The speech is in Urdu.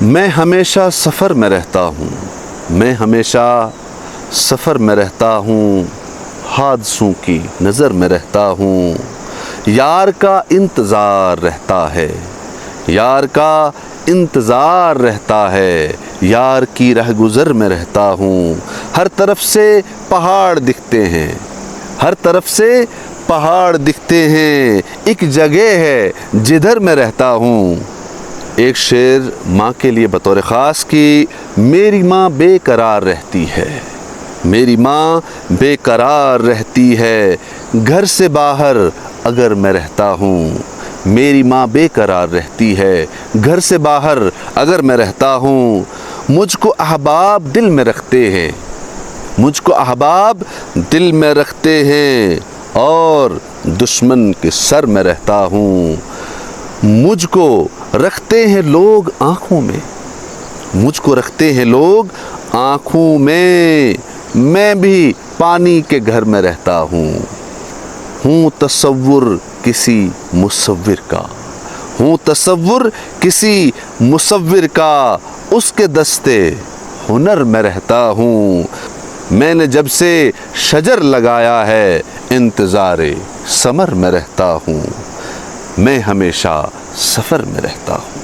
میں ہمیشہ سفر میں رہتا ہوں، میں ہمیشہ سفر میں رہتا ہوں، حادثوں کی نظر میں رہتا ہوں، یار کا انتظار رہتا ہے، یار کا انتظار رہتا ہے، یار کی رہ گزر میں رہتا ہوں، ہر طرف سے پہاڑ دکھتے ہیں، ہر طرف سے پہاڑ دکھتے ہیں، ایک جگہ ہے جدھر میں رہتا ہوں۔ ایک شعر ماں کے لیے بطور خاص کی، میری ماں بے قرار رہتی ہے، میری ماں بے قرار رہتی ہے، گھر سے باہر اگر میں رہتا ہوں، میری ماں بے قرار رہتی ہے، گھر سے باہر اگر میں رہتا ہوں، مجھ کو احباب دل میں رکھتے ہیں، مجھ کو احباب دل میں رکھتے ہیں، اور دشمن کے سر میں رہتا ہوں، مجھ کو رکھتے ہیں لوگ آنکھوں میں، مجھ کو رکھتے ہیں لوگ آنکھوں میں بھی پانی کے گھر میں رہتا ہوں تصور کسی مصور کا، ہوں تصور کسی مصور کا، اس کے دستے ہنر میں رہتا ہوں، میں نے جب سے شجر لگایا ہے انتظار ثمر میں رہتا ہوں، میں ہمیشہ سفر میں رہتا ہوں۔